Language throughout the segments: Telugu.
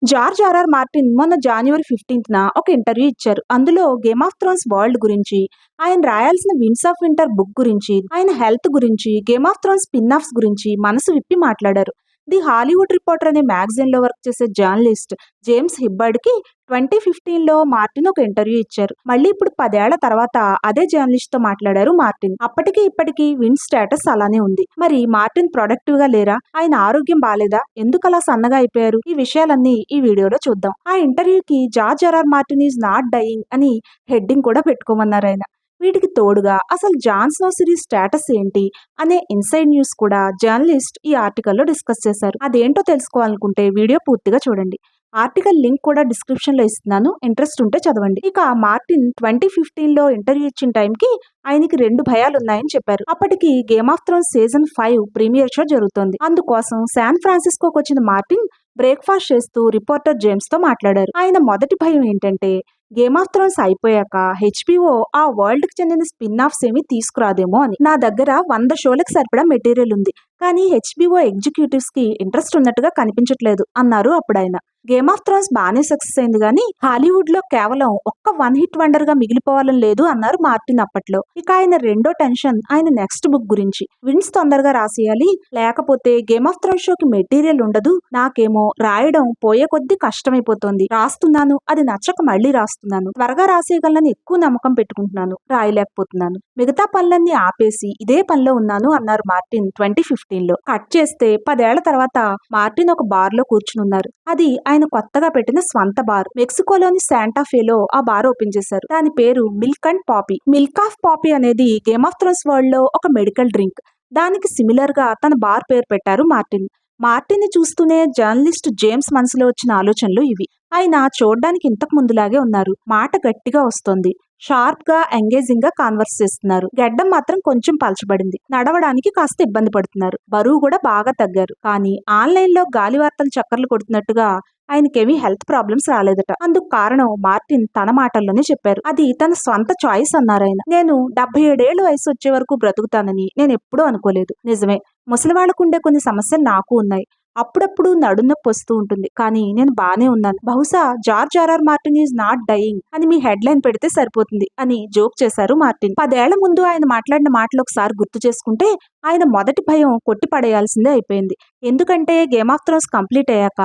జార్జ్ ఆర్ఆర్ మార్టిన్ మొన్న జనవరి 15న ఒక ఇంటర్వ్యూ ఇచ్చారు. అందులో గేమ్ ఆఫ్ థ్రోన్స్ వరల్డ్ గురించి, ఆయన రాయాల్సిన విండ్స్ ఆఫ్ వింటర్ బుక్ గురించి, ఆయన హెల్త్ గురించి, game of Thrones spin offs గురించి మనసు విప్పి మాట్లాడారు. ది హాలీవుడ్ రిపోర్టర్ అనే మ్యాగజైన్ లో వర్క్ చేసే జర్నలిస్ట్ జేమ్స్ హిబ్బర్డ్ కి 2015లో మార్టిన్ ఒక ఇంటర్వ్యూ ఇచ్చారు. మళ్ళీ ఇప్పుడు 10 ఏళ్ల తర్వాత అదే జర్నలిస్ట్ తో మాట్లాడారు మార్టిన్. అప్పటికి ఇప్పటికి విన్ స్టేటస్ అలానే ఉంది. మరి మార్టిన్ ప్రొడక్టివ్ గా లేరా? ఆయన ఆరోగ్యం బాలేదా? ఎందుకు అలా సన్నగా అయిపోయారు? ఈ విషయాలన్నీ ఈ వీడియోలో చూద్దాం. ఆ ఇంటర్వ్యూకి George R R Martin is not dying అని హెడ్డింగ్ కూడా పెట్టుకోమన్నారు ఆయన. వీటికి తోడుగా అసలు జాన్ స్నో సిరీస్ స్టేటస్ ఏంటి అనే ఇన్సైడ్ న్యూస్ కూడా జర్నలిస్ట్ ఈ ఆర్టికల్లో డిస్కస్ చేశారు. అదేంటో తెలుసుకోవాలనుకుంటే వీడియో పూర్తిగా చూడండి. ఆర్టికల్ లింక్ కూడా డిస్క్రిప్షన్ లో ఇస్తున్నాను, ఇంట్రెస్ట్ ఉంటే చదవండి. ఇక మార్టిన్ 2015లో ఇంటర్వ్యూ ఇచ్చిన టైంకి ఆయనకి 2 భయాలు ఉన్నాయని చెప్పారు. అప్పటికి game of Thrones season 5 premiere show జరుగుతోంది. అందుకోసం శాన్ ఫ్రాన్సిస్కోకి వచ్చిన మార్టిన్ బ్రేక్ఫాస్ట్ చేస్తూ రిపోర్టర్ జేమ్స్ తో మాట్లాడారు. ఆయన మొదటి భయం ఏంటంటే గేమ్ ఆఫ్ థ్రోన్స్ అయిపోయాక హెచ్బిఓ ఆ వరల్డ్ కి చెందిన స్పిన్ ఆఫ్స్ ఏమి తీసుకురాదేమో అని. నా దగ్గర 100 షోలకు సరిపడా మెటీరియల్ ఉంది, కానీ హెచ్బిఓ ఎగ్జిక్యూటివ్స్ కి ఇంట్రెస్ట్ ఉన్నట్టుగా కనిపించట్లేదు అన్నారు అప్పుడు ఆయన. గేమ్ ఆఫ్ థ్రోన్స్ బానే సక్సెస్ అయింది, కానీ హాలీవుడ్ లో కేవలం ఒక్క వన్ హిట్ వండర్ గా మిగిలిపోవాలని లేదు అన్నారు మార్టిన్ అప్పట్లో. ఇక ఆయన రెండో టెన్షన్ ఆయన నెక్స్ట్ బుక్ గురించి. విన్స్ తొందరగా రాసేయాలి, లేకపోతే గేమ్ ఆఫ్ థ్రోన్స్ షోకి మెటీరియల్ ఉండదు. నాకేమో రాయడం పోయే కొద్దీ కష్టమైపోతుంది. రాస్తున్నాను, అది నచ్చక మళ్ళీ రాస్తున్నాను. త్వరగా రాసేయగలనని ఎక్కువ నమ్మకం పెట్టుకుంటున్నాను, రాయలేకపోతున్నాను. మిగతా పనులన్నీ ఆపేసి ఇదే పనిలో ఉన్నాను అన్నారు మార్టిన్ 2015లో. కట్ చేస్తే 10 ఏళ్ల తర్వాత మార్టిన్ ఒక బార్ లో కూర్చునున్నారు. అది ఆయన కొత్తగా పెట్టిన స్వంత బార్. మెక్సికోలోని శాంటాఫేలో ఆ బార్ ఓపెన్ చేశారు. దాని పేరు milk and poppy. Milk of poppy అనేది గేమ్ ఆఫ్ థ్రోన్స్ వరల్డ్ లో ఒక మెడికల్ డ్రింక్. దానికి సిమిలర్ గా తన బార్ పేరు పెట్టారు మార్టిన్. మార్టిన్ ని చూస్తూనే జర్నలిస్ట్ జేమ్స్ మనసులో వచ్చిన ఆలోచనలు ఇవి. ఆయన చూడడానికి ఇంతకు ముందులాగే ఉన్నారు. మాట గట్టిగా వస్తోంది. షార్ప్ గా ఎంగేజింగ్ గా కాన్వర్స్ చేస్తున్నారు. గడ్డం మాత్రం కొంచెం పలచబడింది. నడవడానికి కాస్త ఇబ్బంది పడుతున్నారు. బరువు కూడా బాగా తగ్గారు. కానీ ఆన్లైన్ లో గాలి వార్తలు చక్కర్లు కొడుతున్నట్టుగా ఆయనకేమీ హెల్త్ ప్రాబ్లమ్స్ రాలేదట. అందుకు కారణం మార్టిన్ తన మాటల్లోనే చెప్పారు. అది తన స్వంత చాయిస్ అన్నారు ఆయన. నేను 77 ఏళ్ల వయసు వచ్చే వరకు బ్రతుకుతానని నేను ఎప్పుడూ అనుకోలేదు. నిజమే, ముసలివాళ్లకు ఉండే కొన్ని సమస్యలు నాకు ఉన్నాయి. అప్పుడప్పుడు నడునొప్పి వస్తూ ఉంటుంది, కానీ నేను బానే ఉన్నాను. బహుశా George R R Martin is not dying అని మీ హెడ్ లైన్ పెడితే సరిపోతుంది అని జోక్ చేశారు మార్టిన్. 10 ఏళ్ల ముందు ఆయన మాట్లాడిన మాటలు ఒకసారి గుర్తు చేసుకుంటే ఆయన మొదటి భయం కొట్టి పడేయాల్సిందే అయిపోయింది. ఎందుకంటే గేమ్ ఆఫ్ థ్రోన్స్ కంప్లీట్ అయ్యాక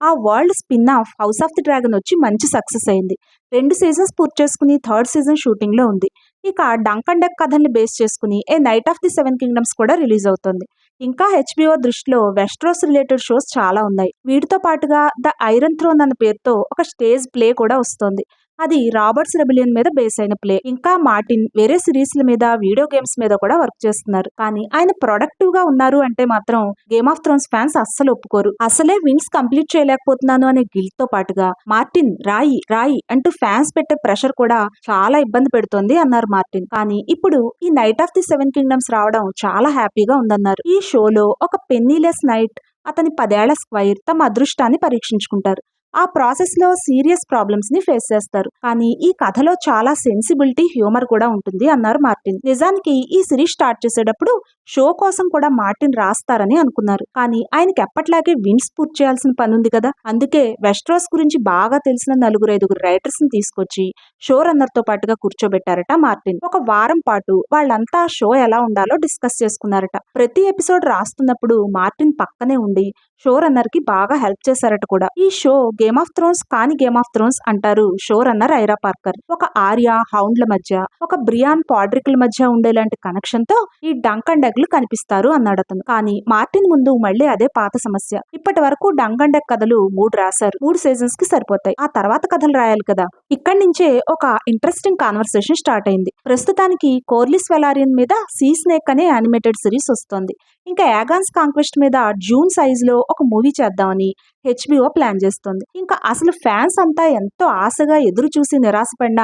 ఆ world spin off house of the dragon వచ్చి మంచి సక్సెస్ అయింది. 2 సీజన్స్ పూర్తి చేసుకుని థర్డ్ సీజన్ షూటింగ్ లో ఉంది. ఇక డంక్ అండ్ డక్ కథల్ని బేస్ చేసుకుని ఏ నైట్ ఆఫ్ ది 7 కింగ్డమ్స్ కూడా రిలీజ్ అవుతుంది. ఇంకా హెచ్బిఓ దృష్టిలో వెస్ట్రోస్ రిలేటెడ్ షోస్ చాలా ఉన్నాయి. వీటితో పాటుగా ద ఐరన్ థ్రోన్ అన్న పేరుతో ఒక స్టేజ్ ప్లే కూడా వస్తోంది. అది రాబర్ట్స్ రెబిలియన్ మీద బేస్ అయిన ప్లే. ఇంకా మార్టిన్ వేరే సిరీస్ల మీద, వీడియో గేమ్స్ మీద కూడా వర్క్ చేస్తున్నారు. కానీ ఆయన ప్రొడక్టివ్ గా ఉన్నారు అంటే మాత్రం గేమ్ ఆఫ్ థ్రోన్స్ ఫ్యాన్స్ అస్సలు ఒప్పుకోరు. అసలే విన్స్ కంప్లీట్ చేయలేకపోతున్నాను అనే గిల్ట్ తో పాటుగా మార్టిన్ రాయి రాయి అంటూ ఫ్యాన్స్ పెట్టే ప్రెషర్ కూడా చాలా ఇబ్బంది పెడుతోంది అన్నారు మార్టిన్. కానీ ఇప్పుడు ఈ నైట్ ఆఫ్ ది 7 కింగ్డమ్స్ రావడం చాలా హ్యాపీగా ఉందన్నారు. ఈ షోలో ఒక పెన్నీలెస్ నైట్, అతని 10 ఏళ్ల స్క్వైర్ తమ అదృష్టాన్ని పరీక్షించుకుంటారు. ఆ ప్రాసెస్ లో సీరియస్ ప్రాబ్లమ్స్ ని ఫేస్ చేస్తారు. కానీ ఈ కథలో చాలా సెన్సిబిలిటీ, హ్యూమర్ కూడా ఉంటుంది అన్నారు మార్టిన్. నిజానికి ఈ సిరీస్ స్టార్ట్ చేసేటప్పుడు షో కోసం కూడా మార్టిన్ రాస్తారని అనుకున్నారు. కానీ ఆయనకి ఎప్పట్లాగే విన్స్ పూర్తి చేయాల్సిన పని ఉంది కదా. అందుకే వెస్ట్రోస్ గురించి బాగా తెలిసిన 4-5 రైటర్స్ ని తీసుకొచ్చి షో రన్నర్ తో పాటుగా కూర్చోబెట్టారట మార్టిన్. ఒక వారం పాటు వాళ్ళంతా షో ఎలా ఉండాలో డిస్కస్ చేసుకున్నారట. ప్రతి ఎపిసోడ్ రాస్తున్నప్పుడు మార్టిన్ పక్కనే ఉండి షో రన్నర్ కి బాగా హెల్ప్ చేశారట కూడా. ఈ షో గేమ్ ఆఫ్ థ్రోన్స్ కాని గేమ్ ఆఫ్ థ్రోన్స్ అంటారు షో రన్నర్ ఐరా పార్కర్. ఒక ఆర్యా హౌండ్ల మధ్య, ఒక బ్రియాన్ పాడ్రిక్ల మధ్య ఉండేలాంటి కనెక్షన్ తో ఈ డంక్ అండ్ డెక్ కనిపిస్తారు అన్నాడు అతను. కానీ మార్టిన్ ముందు మళ్ళీ అదే పాత సమస్య. ఇప్పటి వరకు డంక్ అండ్ డెక్ కథలు 3 రాశారు. 3 సీజన్స్ కి సరిపోతాయి. ఆ తర్వాత కథలు రాయాలి కదా. ఇక్కడి నుంచే ఒక ఇంట్రెస్టింగ్ కాన్వర్సేషన్ స్టార్ట్ అయింది. ప్రస్తుతానికి కోర్లిస్ వెలారియన్ మీద సీ స్నేక్ అనే యానిమేటెడ్ సిరీస్ వస్తోంది. ఇంకా యాగాన్స్ కాంక్వెస్ట్ మీద జూన్ సైజ్ లో ఒక మూవీ చేద్దామని హెచ్బిఓ ప్లాన్ చేస్తోంది. ఇంకా అసలు ఫ్యాన్స్ అంతా ఎంతో ఆశగా ఎదురు చూసి నిరాశపడిన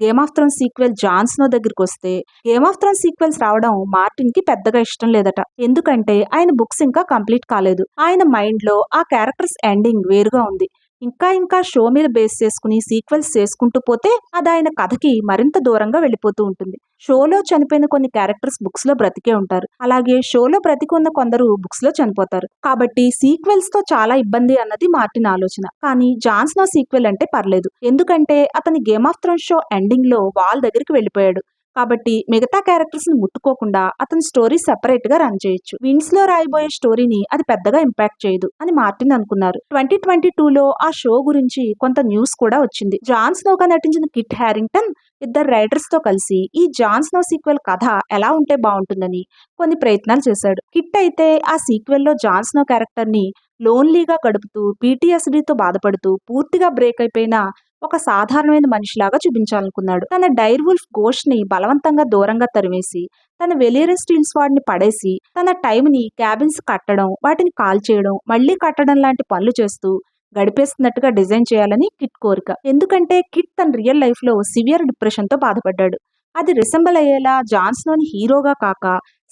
Game of Thrones sequel Jon Snow దగ్గరికి వస్తే గేమ్ ఆఫ్ థ్రోన్స్ సీక్వెల్స్ రావడం మార్టిన్ కి పెద్దగా ఇష్టం లేదట. ఎందుకంటే ఆయన బుక్స్ ఇంకా కంప్లీట్ కాలేదు. ఆయన మైండ్ లో ఆ క్యారెక్టర్స్ ఎండింగ్ వేరుగా ఉంది. ఇంకా షో మీద బేస్ చేసుకుని సీక్వెల్స్ చేసుకుంటూ పోతే అది ఆయన కథకి మరింత దూరంగా వెళ్ళిపోతూ ఉంటుంది. షోలో చనిపోయిన కొన్ని క్యారెక్టర్స్ బుక్స్ లో బ్రతికే ఉంటారు. అలాగే షోలో బ్రతికి ఉన్న కొందరు బుక్స్ లో చనిపోతారు. కాబట్టి సీక్వెల్స్ తో చాలా ఇబ్బంది అన్నది మార్టిన్ ఆలోచన. కానీ జాన్ స్నో సీక్వెల్ అంటే పర్లేదు. ఎందుకంటే అతని game of Thrones show ending లో వాల్ దగ్గరికి వెళ్ళిపోయాడు. కాబట్టి మిగతా క్యారెక్టర్స్ ని ముట్టుకోకుండా అతని స్టోరీ సెపరేట్ గా రన్ చేయొచ్చు. విన్స్ లో రాయబోయే స్టోరీని అది పెద్దగా ఇంపాక్ట్ చేయదు అని మార్టిన్ అనుకున్నారు. 2022లో ఆ షో గురించి కొంత న్యూస్ కూడా వచ్చింది. జాన్ స్నోగా నటించిన కిట్ హ్యారింగ్టన్ ఇద్దరు రైటర్స్ తో కలిసి ఈ జాన్ స్నో సీక్వెల్ కథ ఎలా ఉంటే బాగుంటుందని కొన్ని ప్రయత్నాలు చేశాడు. కిట్ అయితే ఆ సీక్వెల్ లో జాన్ స్నో క్యారెక్టర్ ని లోన్లీగా గడుపుతూ PTSDతో బాధపడుతూ పూర్తిగా బ్రేక్ అయిపోయిన ఒక సాధారణమైన మనిషిలాగా చూపించాలనుకున్నాడు. తన డైర్ వుల్ఫ్ గోస్ట్ ని బలవంతంగా దూరంగా తరిమేసి తన వెలేరియన్ స్టీల్ స్వాడ్ ని పడేసి తన టైం ని క్యాబిన్స్ కట్టడం, వాటిని కాల్ చేయడం, మళ్లీ కట్టడం లాంటి పనులు చేస్తూ గడిపేస్తున్నట్టుగా డిజైన్ చేయాలని కిట్ కోరిక. ఎందుకంటే కిట్ తన రియల్ లైఫ్ లో సివియర్ డిప్రెషన్ తో బాధపడ్డాడు. అది రిసెంబల్ అయ్యేలా జాన్ స్నోని హీరోగా కాక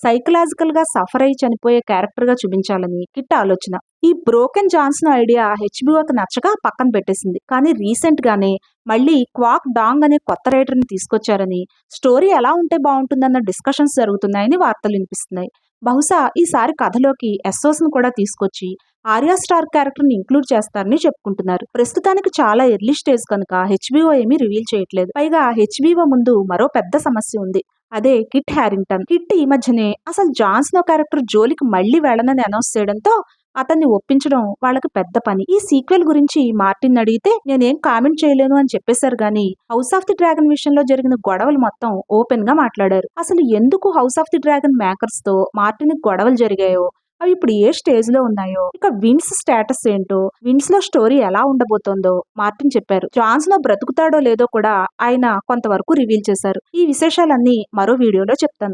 సైకలాజికల్ గా సఫర్ అయి చనిపోయే క్యారెక్టర్ గా చూపించాలని కిట్ ఆలోచన. ఈ బ్రోకెన్ జాన్ స్నో ఐడియా హెచ్బిఓకి నచ్చక పక్కన పెట్టేసింది. కానీ రీసెంట్ గానే మళ్ళీ క్వాక్ డాంగ్ అనే కొత్త రైటర్ ని తీసుకొచ్చారని, స్టోరీ ఎలా ఉంటే బాగుంటుందన్న డిస్కషన్స్ జరుగుతున్నాయని వార్తలు వినిపిస్తున్నాయి. బహుశా ఈసారి కథలోకి ఎస్ఓస్ ను కూడా తీసుకొచ్చి ఆర్యా స్టార్ క్యారెక్టర్ ని ఇంక్లూడ్ చేస్తారని చెప్పుకుంటున్నారు. ప్రస్తుతానికి చాలా ఎర్లీ స్టేజ్ కనుక హెచ్బిఓ ఏమీ రివీల్ చేయట్లేదు. పైగా హెచ్బిఓ ముందు మరో పెద్ద సమస్య ఉంది. అదే కిట్ హ్యారింగ్టన్. కిట్ ఈ మధ్యనే అసలు జాన్ స్నో క్యారెక్టర్ జోలికి మళ్లీ వెళ్ళనని అనౌన్స్ చేయడంతో అతన్ని ఒప్పించడం వాళ్ళకి పెద్ద పని. ఈ సీక్వెల్ గురించి మార్టిన్ అడిగితే నేనేం కామెంట్ చేయలేను అని చెప్పేశారు. గానీ హౌస్ ఆఫ్ ది డ్రాగన్ విషయంలో జరిగిన గొడవలు మొత్తం ఓపెన్ గా మాట్లాడారు. అసలు ఎందుకు house of the dragon makers తో మార్టిన్ గొడవలు జరిగాయో, అవి ఇప్పుడు ఏ స్టేజ్ లో ఉన్నాయో, ఇక విన్స్ స్టేటస్ ఏంటో, విన్స్ లో స్టోరీ ఎలా ఉండబోతోందో మార్టిన్ చెప్పారు. జాన్ స్నో బ్రతుకుతాడో లేదో కూడా ఆయన కొంతవరకు రివీల్ చేశారు. ఈ విశేషాలన్నీ మరో వీడియోలో చెప్తాను.